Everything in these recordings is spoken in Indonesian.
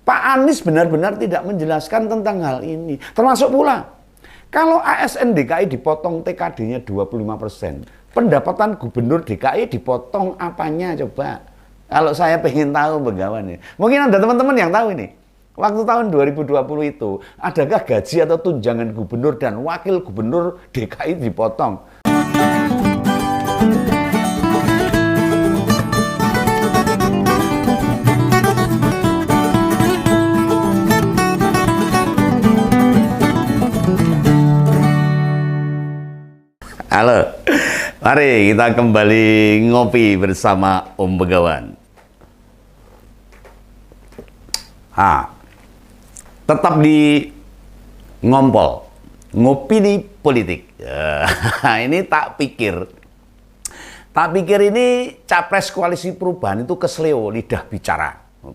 Pak Anies benar-benar tidak menjelaskan tentang hal ini. Termasuk pula, kalau ASN DKI dipotong TKD-nya 25%, pendapatan gubernur DKI dipotong apanya coba? Kalau saya pengen tahu Begawan nih. Mungkin ada teman-teman yang tahu ini. Waktu tahun 2020 itu, adakah gaji atau tunjangan gubernur dan wakil gubernur DKI dipotong? Halo, mari kita kembali ngopi bersama Om Begawan. Tetap di ngompol, ngopini politik. Ini tak pikir ini capres koalisi perubahan itu kesleo, lidah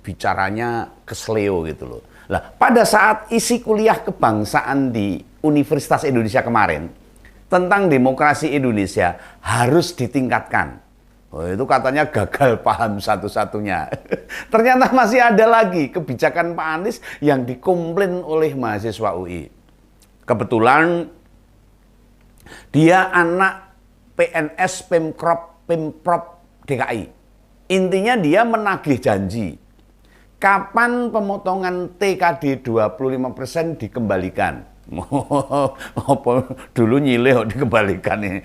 bicaranya kesleo gitu loh. Lah, pada saat isi kuliah kebangsaan di Universitas Indonesia kemarin tentang demokrasi Indonesia harus ditingkatkan. Oh, itu katanya gagal paham satu-satunya. Ternyata masih ada lagi kebijakan Pak Anies yang dikomplain oleh mahasiswa UI. Kebetulan dia anak PNS Pemprov DKI. Intinya dia menagih janji. Kapan pemotongan TKD 25% dikembalikan? Dulu nyileh dikembalikan nih.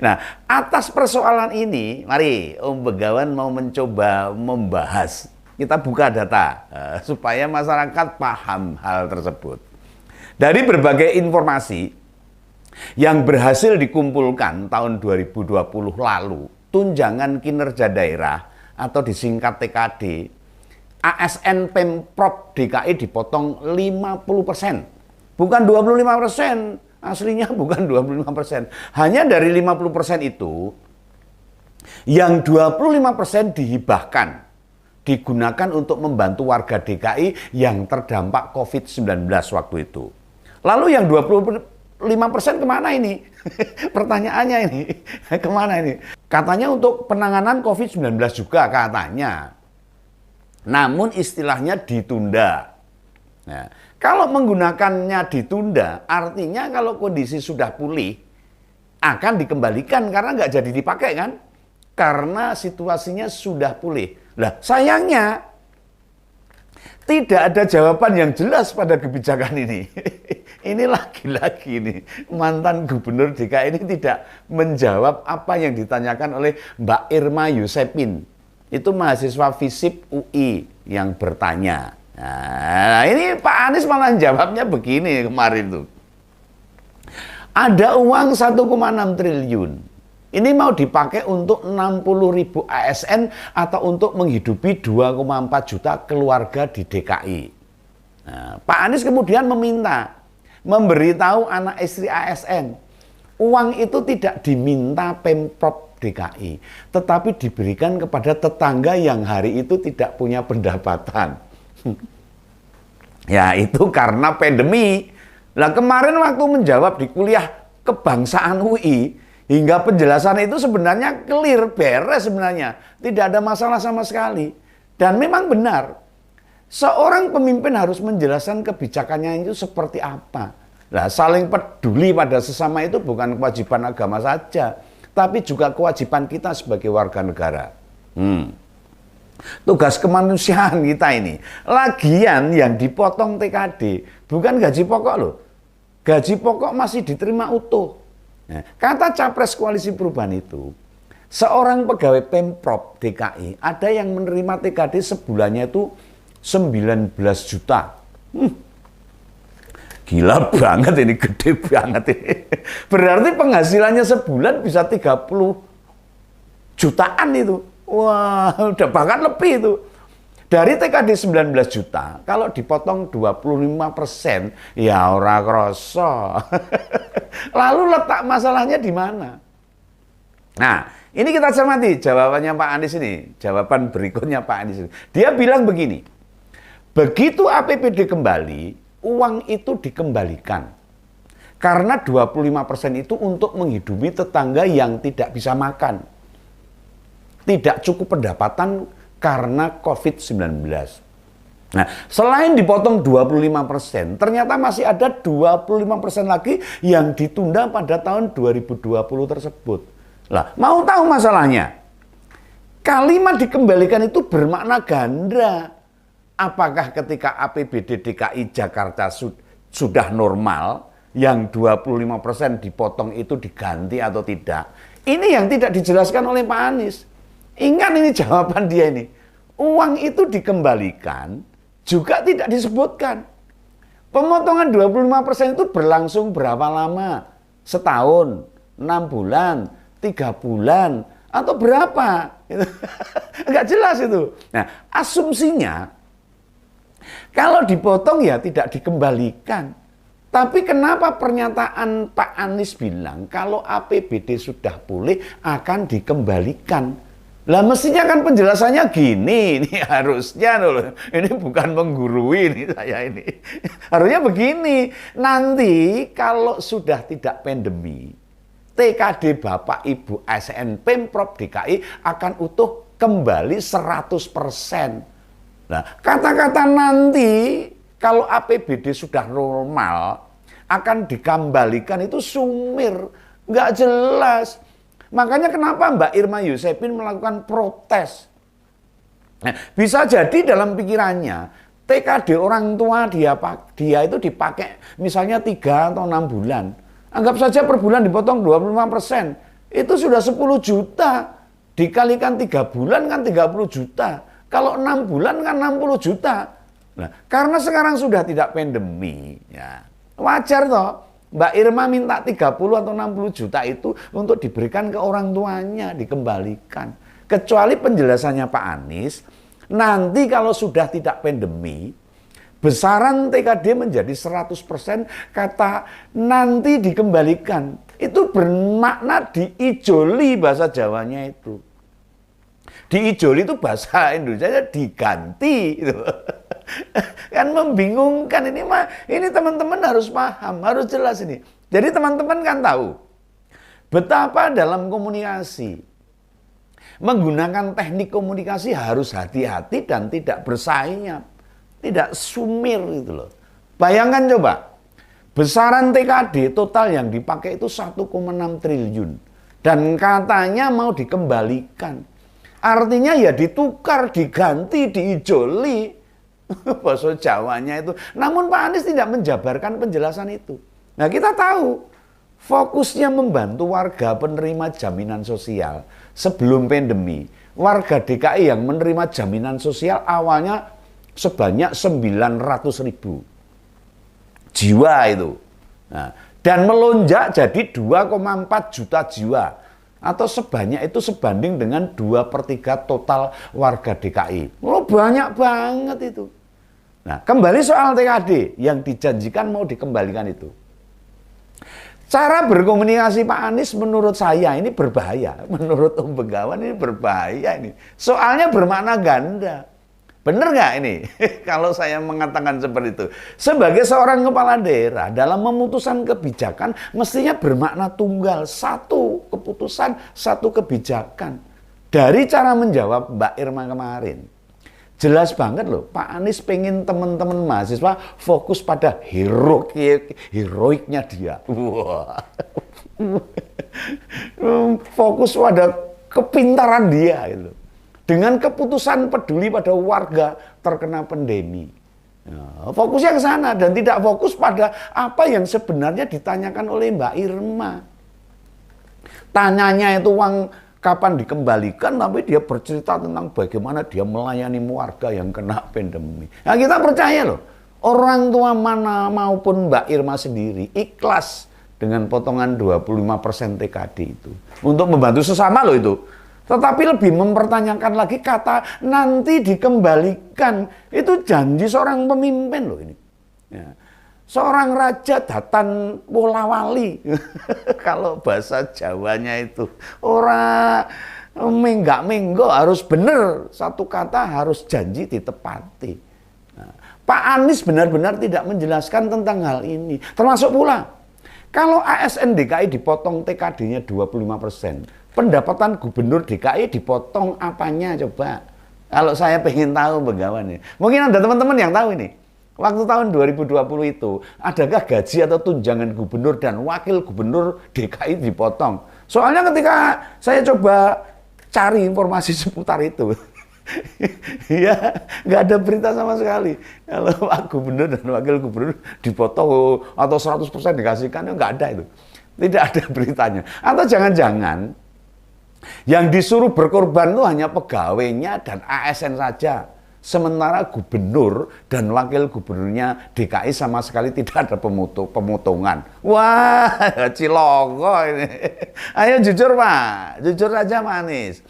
Nah, atas persoalan ini, mari Om Begawan mau mencoba membahas. Kita buka data supaya masyarakat paham hal tersebut. Dari berbagai informasi yang berhasil dikumpulkan tahun 2020 lalu, tunjangan kinerja daerah atau disingkat TKD, ASN Pemprov DKI dipotong 50%. Bukan 25%, aslinya bukan 25%. Hanya dari 50% itu, yang 25% dihibahkan, digunakan untuk membantu warga DKI yang terdampak COVID-19 waktu itu. Lalu yang 25% kemana ini? Pertanyaannya ini, kemana ini? Katanya untuk penanganan COVID-19 juga katanya. Namun istilahnya ditunda. Nah, kalau menggunakannya ditunda, artinya kalau kondisi sudah pulih, akan dikembalikan karena nggak jadi dipakai kan? Karena situasinya sudah pulih. Lah, sayangnya tidak ada jawaban yang jelas pada kebijakan ini. Ini lagi-lagi nih, mantan gubernur DKI ini tidak menjawab apa yang ditanyakan oleh Mbak Irma Yusepin. Itu mahasiswa FISIP UI yang bertanya. Nah, ini Pak Anies malah jawabnya begini kemarin tuh. Ada uang 1,6 triliun. Ini mau dipakai untuk 60.000 ASN atau untuk menghidupi 2,4 juta keluarga di DKI. Nah, Pak Anies kemudian memberitahu anak istri ASN, uang itu tidak diminta Pemprov DKI, tetapi diberikan kepada tetangga yang hari itu tidak punya pendapatan. Ya itu karena pandemi. Nah kemarin waktu menjawab di kuliah kebangsaan UI, hingga penjelasan itu sebenarnya clear, beres sebenarnya. Tidak ada masalah sama sekali. Dan memang benar, seorang pemimpin harus menjelaskan kebijakannya itu seperti apa. Nah saling peduli pada sesama itu bukan kewajiban agama saja, tapi juga kewajiban kita sebagai warga negara. Tugas kemanusiaan kita ini. Lagian yang dipotong TKD bukan gaji pokok loh. Gaji pokok masih diterima utuh. Nah, kata capres koalisi perubahan itu, seorang pegawai Pemprov DKI ada yang menerima TKD sebulannya itu 19 juta. Gila banget ini, gede banget ini. Berarti penghasilannya sebulan bisa 30 jutaan itu. Wah, udah bahkan lebih itu. Dari TKD 19 juta, kalau dipotong 25%, ya ora kroso. Lalu letak masalahnya di mana? Nah, ini kita cermati jawabannya Pak Anies ini. Jawaban berikutnya Pak Anies ini. Dia bilang begini, begitu APBD kembali, uang itu dikembalikan. Karena 25% itu untuk menghidupi tetangga yang tidak bisa makan. Tidak cukup pendapatan karena COVID-19. Nah, selain dipotong 25%, ternyata masih ada 25% lagi yang ditunda pada tahun 2020 tersebut. Lah, mau tahu masalahnya? Kalimat dikembalikan itu bermakna ganda. Apakah ketika APBD DKI Jakarta sudah normal, yang 25% dipotong itu diganti atau tidak? Ini yang tidak dijelaskan oleh Pak Anies. Ingat ini jawaban dia ini. Uang itu dikembalikan, juga tidak disebutkan. Pemotongan 25% itu berlangsung berapa lama? Setahun, 6 bulan, 3 bulan, atau berapa? Enggak jelas itu. Nah, asumsinya, kalau dipotong ya tidak dikembalikan. Tapi kenapa pernyataan Pak Anies bilang kalau APBD sudah pulih akan dikembalikan? Lah mestinya kan penjelasannya gini, ini harusnya loh, ini bukan menggurui ini saya ini. Harusnya begini, nanti kalau sudah tidak pandemi, TKD Bapak Ibu ASN Pemprov DKI akan utuh kembali 100%. Nah, kata-kata nanti kalau APBD sudah normal akan dikembalikan itu sumir, nggak jelas. Makanya kenapa Mbak Irma Yosepin melakukan protes? Nah, bisa jadi dalam pikirannya TKD orang tua dia itu dipakai misalnya 3 atau 6 bulan. Anggap saja per bulan dipotong 25%. Itu sudah 10 juta. Dikalikan 3 bulan kan 30 juta. Kalau 6 bulan kan 60 juta. Nah, karena sekarang sudah tidak pandemi, ya wajar toh. Mbak Irma minta 30 atau 60 juta itu untuk diberikan ke orang tuanya, dikembalikan. Kecuali penjelasannya Pak Anies, nanti kalau sudah tidak pandemi, besaran TKD menjadi 100%, kata nanti dikembalikan. Itu bermakna diijoli bahasa Jawanya itu. Diijoli itu bahasa Indonesia diganti gitu. Kan membingungkan ini teman-teman harus paham, harus jelas ini. Jadi teman-teman kan tahu betapa dalam komunikasi menggunakan teknik komunikasi harus hati-hati dan tidak bersayap, tidak sumir gitu loh. Bayangkan coba, besaran TKD total yang dipakai itu 1,6 triliun dan katanya mau dikembalikan. Artinya ya ditukar, diganti, diijoli. Bahasa Jawanya itu. Namun Pak Anies tidak menjabarkan penjelasan itu. Nah, kita tahu fokusnya membantu warga penerima jaminan sosial sebelum pandemi. Warga DKI yang menerima jaminan sosial awalnya sebanyak 900.000 jiwa itu. Nah, dan melonjak jadi 2,4 juta jiwa. Atau sebanyak itu sebanding dengan 2/3 total warga DKI. Oh, banyak banget itu. Nah, kembali soal TKD yang dijanjikan mau dikembalikan itu. Cara berkomunikasi Pak Anies menurut saya ini berbahaya. Menurut Om Begawan ini berbahaya ini. Soalnya bermakna ganda. Benar nggak ini? Kalau saya mengatakan seperti itu. Sebagai seorang kepala daerah dalam memutuskan kebijakan mestinya bermakna tunggal. Satu keputusan, satu kebijakan. Dari cara menjawab Mbak Irma kemarin. Jelas banget loh, Pak Anies pengen teman-teman mahasiswa fokus pada heroiknya dia. Wah. Fokus pada kepintaran dia gitu. Dengan keputusan peduli pada warga terkena pandemi. Nah, fokusnya ke sana dan tidak fokus pada apa yang sebenarnya ditanyakan oleh Mbak Irma. Tanyanya itu uang kapan dikembalikan, tapi dia bercerita tentang bagaimana dia melayani warga yang kena pandemi. Nah, kita percaya loh, orang tua mana maupun Mbak Irma sendiri ikhlas dengan potongan 25% TKD itu. Untuk membantu sesama loh itu. Tetapi lebih mempertanyakan lagi kata nanti dikembalikan. Itu janji seorang pemimpin loh ini. Ya. Seorang raja datan wolawali. Kalau bahasa Jawanya itu. Orang menggak-menggo harus benar. Satu kata harus janji ditepati. Nah, Pak Anies benar-benar tidak menjelaskan tentang hal ini. Termasuk pula, kalau ASN DKI dipotong TKD-nya 25%. Pendapatan gubernur DKI dipotong apanya coba? Kalau saya pengen tahu Begawan nih. Mungkin ada teman-teman yang tahu ini. Waktu tahun 2020 itu, adakah gaji atau tunjangan gubernur dan wakil gubernur DKI dipotong? Soalnya ketika saya coba cari informasi seputar itu, ya nggak ada berita sama sekali. Kalau Pak Gubernur dan wakil gubernur dipotong atau 100% dikasihkan, nggak ada itu. Tidak ada beritanya. Atau jangan-jangan yang disuruh berkorban itu hanya pegawainya dan ASN saja. Sementara gubernur dan wakil gubernurnya DKI sama sekali tidak ada pemotongan. Wah, ciloko ini. Ayo jujur Pak, jujur aja manis.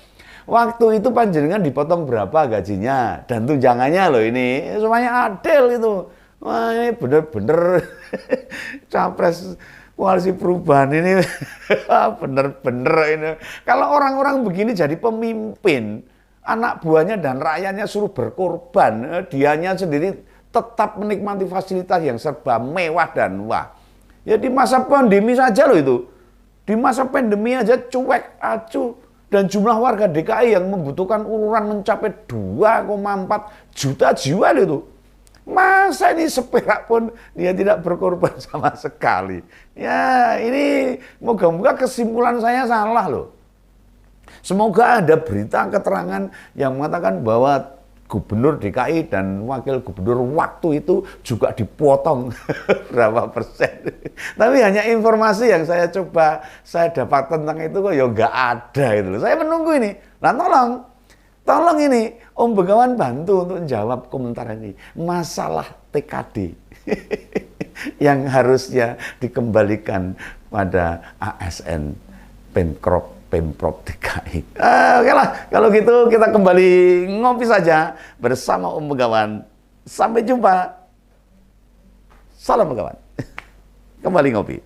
Waktu itu panjenengan dipotong berapa gajinya dan tunjangannya loh ini. Semuanya adil itu. Wah, ini bener-bener capres koalisi perubahan ini bener-bener ini. Kalau orang-orang begini jadi pemimpin, anak buahnya dan rakyatnya suruh berkorban, dianya sendiri tetap menikmati fasilitas yang serba mewah dan wah. Ya di masa pandemi saja loh itu. Di masa pandemi aja cuek acuh dan jumlah warga DKI yang membutuhkan uluran mencapai 2,4 juta jiwa loh itu. Masa ini seperak pun dia tidak berkorban sama sekali. Ya ini moga-moga kesimpulan saya salah loh. Semoga ada berita keterangan yang mengatakan bahwa gubernur DKI dan wakil gubernur waktu itu juga dipotong berapa persen. Tapi hanya informasi yang saya dapat tentang itu kok ya nggak ada itu loh. Saya menunggu ini. Nah tolong ini Om Begawan bantu untuk jawab komentar ini. Masalah TKD yang harusnya dikembalikan pada ASN Pemprov DKI. Oke lah, kalau gitu kita kembali ngopi saja bersama Om Begawan. Sampai jumpa. Salam Begawan. Kembali ngopi.